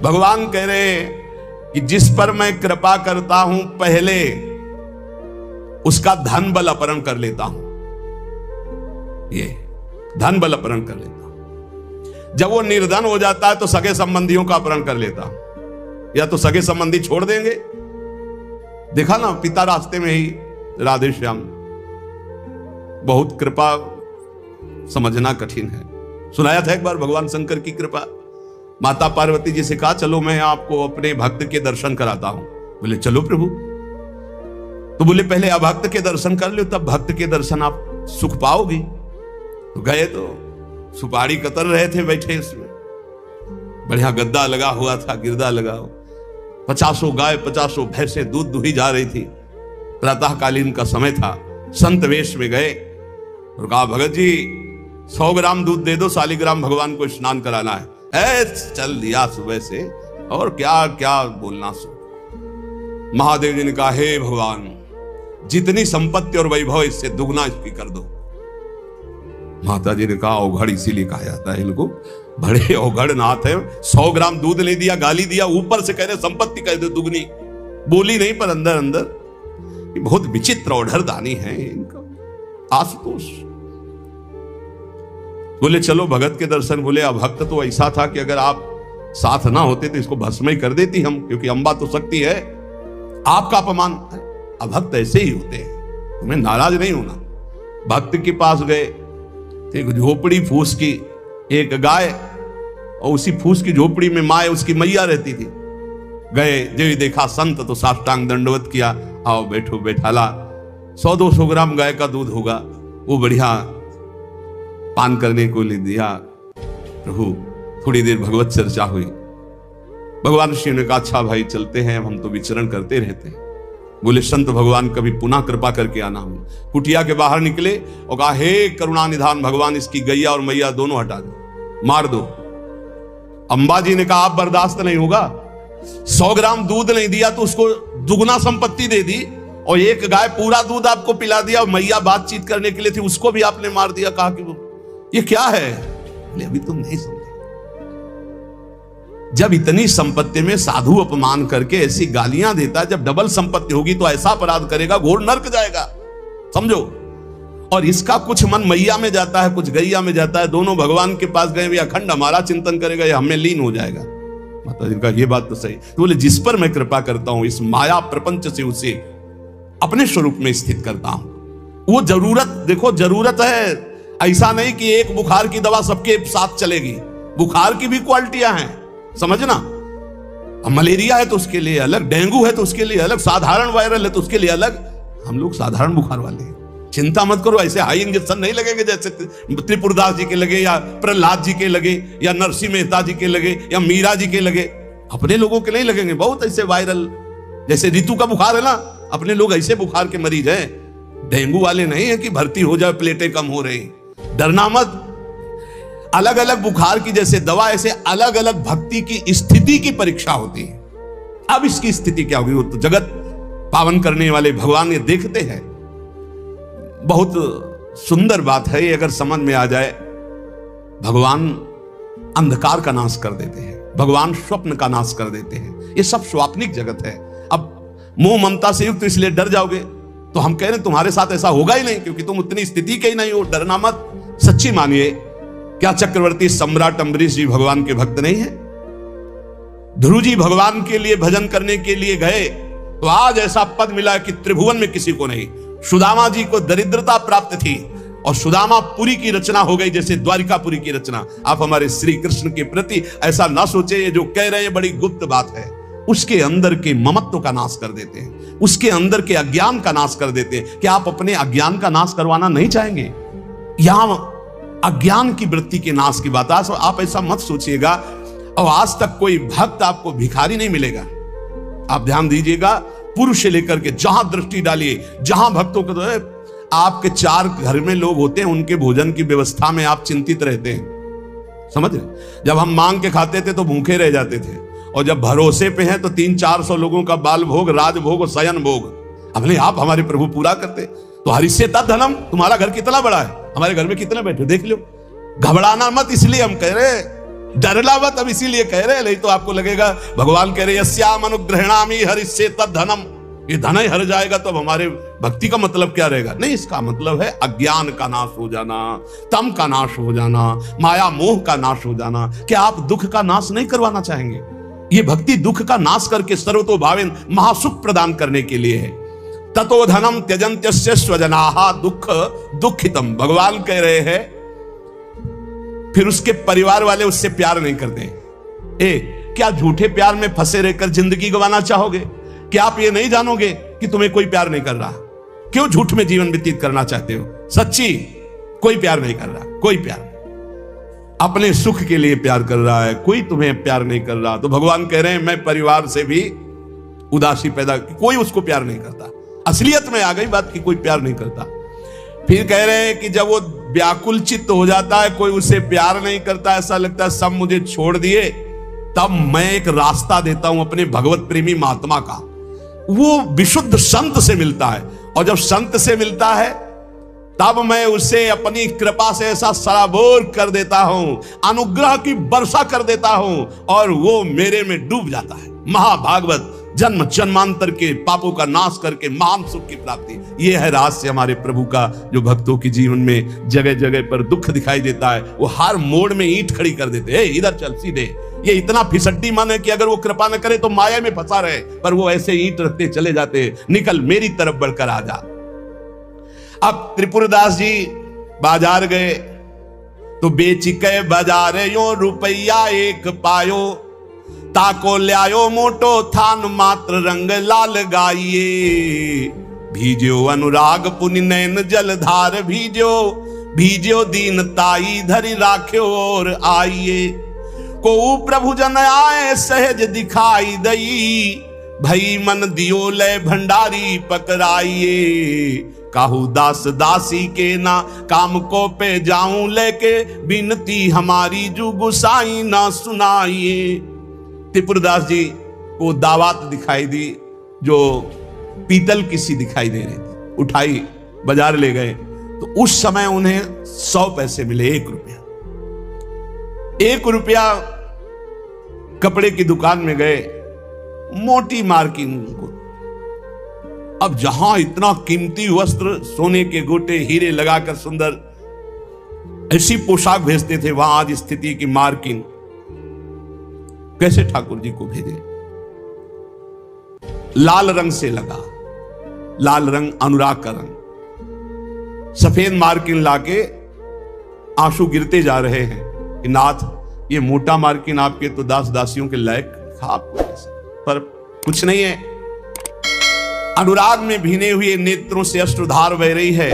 भगवान कह रहे हैं कि जिस पर मैं कृपा करता हूं पहले उसका धन बल अपहरण कर लेता हूं। ये धन बल अपहरण कर लेता हूं। जब वो निर्धन हो जाता है तो सगे संबंधियों का अपहरण कर लेता हूं, या तो सगे संबंधी छोड़ देंगे। देखा ना पिता रास्ते में ही राधे श्याम। बहुत कृपा समझना कठिन है। सुनाया था एक बार भगवान शंकर की कृपा। माता पार्वती जी से कहा चलो मैं आपको अपने भक्त के दर्शन कराता हूं। बोले चलो प्रभु। तो बोले पहले अभक्त के दर्शन कर लो, तब भक्त के दर्शन आप सुख पाओगे। तो गए तो सुपारी कतर रहे थे बैठे, इसमें बढ़िया गद्दा लगा हुआ था, गिरदा लगा हुआ, 50 गाय 50 भैंसे दूध दुही जा रही थी। प्रातःकालीन का समय था। संत वेश में गए और कहा भगत जी 100 ग्राम दूध दे दो, शालिग्राम भगवान को स्नान कराना है। चल दिया सुबह से, और क्या क्या बोलना सो। महादेव जी ने कहा हे भगवान जितनी संपत्ति और वैभव इससे दुगना इसकी कर दो। माता जी ने कहा औघड़ इसीलिए कहा जाता है इनको, बड़े औघड़ नाथ है। 100 ग्राम दूध ले दिया, गाली दिया, ऊपर से कह रहे संपत्ति कह दो दुगनी। बोली नहीं पर अंदर अंदर बहुत विचित्र औढ़र दानी है इनका आशुतोष। बोले चलो भगत के दर्शन। बोले अभक्त तो ऐसा था कि अगर आप साथ ना होते तो इसको भस्म ही कर देती हम, क्योंकि अंबा तो शक्ति है। आपका अपमान। अभक्त ऐसे ही होते हैं, तुम्हें नाराज नहीं होना। भक्त के पास गए, एक झोपड़ी फूस की, एक गाय, और उसी फूस की झोपड़ी में माँ उसकी मैया रहती थी। गए जो देखा संत तो साष्टांग दंडवत किया, आओ बैठो बैठाला। 100-200 ग्राम गाय का दूध होगा, वो बढ़िया पान करने को ले दिया। प्रभु थोड़ी देर भगवत चर्चा हुई। भगवान शिव ने कहा अच्छा भाई चलते हैं, हम तो विचरण करते रहते हैं। बोले संत भगवान कभी पुनः कृपा करके आना। हम कुटिया के बाहर निकले और कहा हे करुणा निधान भगवान इसकी गैया और मैया दोनों हटा दो, मार दो। अंबाजी ने कहा आप बर्दाश्त नहीं होगा। 100 ग्राम दूध नहीं दिया तो उसको दुगना संपत्ति दे दी, और एक गाय पूरा दूध आपको पिला दिया, और मैया बातचीत करने के लिए थी उसको भी आपने मार दिया। कहा कि वो ये क्या है? अभी तुम नहीं समझे। जब इतनी संपत्ति में साधु अपमान करके ऐसी गालियां देता, जब डबल संपत्ति होगी तो ऐसा अपराध करेगा घोर नरक जाएगा, समझो। और इसका कुछ मन मैया में जाता है, कुछ गैया में जाता है। दोनों भगवान के पास गए, अखंड हमारा चिंतन करेगा, ये हमें लीन हो जाएगा। माता जी का ये बात तो सही। तो बोले जिस पर मैं कृपा करता हूं इस माया प्रपंच से उसे अपने स्वरूप में स्थित करता हूं। वो जरूरत देखो, जरूरत है। ऐसा नहीं कि एक बुखार की दवा सबके साथ चलेगी। बुखार की भी क्वालिटियां हैं, समझना। मलेरिया है तो उसके लिए अलग, डेंगू है तो उसके लिए अलग, साधारण वायरल है तो उसके लिए अलग। हम लोग साधारण बुखार वाले हैं। चिंता मत करो, ऐसे हाई इंजेक्शन नहीं लगेंगे जैसे त्रिपुरदास जी के लगे, या प्रहलाद जी के लगे, या नरसिंह मेहता जी के लगे, या मीरा जी के लगे। अपने लोगों के नहीं लगेंगे। बहुत ऐसे वायरल, जैसे ऋतु का बुखार है ना, अपने लोग ऐसे बुखार के मरीज हैं। डेंगू वाले नहीं है कि भर्ती हो जाए, प्लेटें कम हो रही। डरना मत। अलग अलग बुखार की जैसे दवा, ऐसे अलग अलग भक्ति की स्थिति की परीक्षा होती है। अब इसकी स्थिति क्या होगी वो तो जगत पावन करने वाले भगवान ये देखते हैं। बहुत सुंदर बात है ये, अगर समझ में आ जाए। भगवान अंधकार का नाश कर देते हैं, भगवान स्वप्न का नाश कर देते हैं। ये सब स्वाप्निक जगत है। अब मोह ममता से युक्त इसलिए डर जाओगे तो हम कह रहे हैं तुम्हारे साथ ऐसा होगा ही नहीं, क्योंकि तुम उतनी स्थिति के ही नहीं हो। डरना मत, सच्ची मानिए। क्या चक्रवर्ती सम्राट अम्बरीश जी भगवान के भक्त नहीं है? ध्रुव जी भगवान के लिए भजन करने के लिए गए तो आज ऐसा पद मिला कि त्रिभुवन में किसी को नहीं। सुदामा जी को दरिद्रता प्राप्त थी और सुदामापुरी की रचना हो गई, जैसे द्वारिकापुरी की रचना। आप हमारे श्री कृष्ण के प्रति ऐसा ना सोचे, ये जो कह रहे हैं बड़ी गुप्त बात है। उसके अंदर के ममत्व का नाश कर देते हैं, उसके अंदर के अज्ञान का नाश कर देते हैं। क्या आप अपने अज्ञान का नाश करवाना नहीं चाहेंगे? यहां अज्ञान की वृत्ति के नाश की बात। आप ऐसा मत सोचिएगा। और आज तक कोई भक्त आपको भिखारी नहीं मिलेगा। आप ध्यान दीजिएगा, पुरुष से लेकर के जहां दृष्टि डालिए, जहां भक्तों को आपके 4 घर में लोग होते हैं, उनके भोजन की व्यवस्था में आप चिंतित रहते हैं। समझ रहे? जब हम मांग के खाते थे तो भूखे रह जाते थे, और जब भरोसे पे हैं तो 300-400 लोगों का बाल भोग, राज भोग और शयन भोग अपने आप हमारे प्रभु पूरा करते। तो हरिष्य धनम, तुम्हारा घर कितना बड़ा है, हमारे घर में कितने बैठे देख लो। घबराना मत, इसलिए हम कह रहे डरला मत, अब इसीलिए कह रहे हैं, नहीं तो आपको लगेगा भगवान कह रहे यस्याम अनुग्रहणामि हरिष्ये तद्धनम, ये धन ही हर जाएगा तो अब हमारे भक्ति का मतलब क्या रहेगा? नहीं, इसका मतलब है अज्ञान का नाश हो जाना, तम का नाश हो जाना, माया मोह का नाश हो जाना। क्या आप दुख का नाश नहीं करवाना चाहेंगे? ये भक्ति दुख का नाश करके सर्वतोभावेन महासुख प्रदान करने के लिए है। ततो धनम त्यजन्त्यस्य स्वजनाः दुख दुखितम, भगवान कह रहे हैं फिर उसके परिवार वाले उससे प्यार नहीं करते। क्या झूठे प्यार में फंसे रहकर जिंदगी गंवाना चाहोगे? क्या आप ये नहीं जानोगे कि तुम्हें कोई प्यार नहीं कर रहा? क्यों झूठ में जीवन व्यतीत करना चाहते हो? सच्ची कोई प्यार नहीं कर रहा, कोई प्यार नहीं। अपने सुख के लिए प्यार कर रहा है, कोई तुम्हें प्यार नहीं कर रहा। तो भगवान कह रहे हैं मैं परिवार से भी उदासी पैदा, कोई उसको प्यार नहीं करता। असलियत में आ गई बात कि कोई प्यार नहीं करता। फिर कह रहे हैं कि जब वो व्याकुल चित्त हो जाता है, कोई उसे प्यार नहीं करता, ऐसा लगता है सब मुझे छोड़ दिए, तब मैं एक रास्ता देता हूं अपने भगवत प्रेमी महात्मा का। वो विशुद्ध संत से मिलता है, और जब संत से मिलता है तब मैं उसे अपनी कृपा से ऐसा सराबोर कर देता हूं, अनुग्रह की वर्षा कर देता हूं, और वो मेरे में डूब जाता है। महाभागवत, जन्म जन्मांतर के पापों का नाश करके महान सुख की प्राप्ति। यह है रहस्य हमारे प्रभु का, जो भक्तों के जीवन में जगह जगह पर दुख दिखाई देता है, वो हर मोड़ में ईंट खड़ी कर देते हैं, इधर चल सीधे। ये इतना फिसड्डी मन है कि अगर वो कृपा न करे तो माया में फंसा रहे, पर वो ऐसे ईंट रखते चले जाते, निकल मेरी तरफ बढ़कर आ जा। अब त्रिपुरदास जी बाजार गए तो बेच के बाजारे यो रुपया एक पायो, ताको ल्यायो मोटो थान मात्र रंग लाल गाइए, भीजो अनुराग पुनि नैन जलधार भीजो, भीजो दीन ताई धरि राख्यो और आइए, को प्रभु जन आए सहज दिखाई दई, भई मन दियो ले भंडारी पकड़ाइए, काहू दास दासी के ना काम को पे जाऊं लेके, बिनती हमारी जू गुसाई ना सुनाइए। त्रिपुरदास जी को दावत दिखाई दी जो पीतल की सी दिखाई दे रही थी, उठाई बाजार ले गए तो उस समय उन्हें 100 पैसे मिले, 1 रुपया। 1 रुपया कपड़े की दुकान में गए, मोटी मार्किंग को। अब जहां इतना कीमती वस्त्र, सोने के गोटे, हीरे लगाकर सुंदर ऐसी पोशाक भेजते थे, वहां आज स्थिति की मार्किंग कैसे ठाकुर जी को भेजे? लाल रंग से लगा, लाल रंग अनुराग का रंग, सफेद मार्किन लाके आंसू गिरते जा रहे हैं कि नाथ ये मोटा मार्किन आपके तो दास दासियों के लायक, पर कुछ नहीं है। अनुराग में भीने हुए नेत्रों से अश्रुधार बह रही है।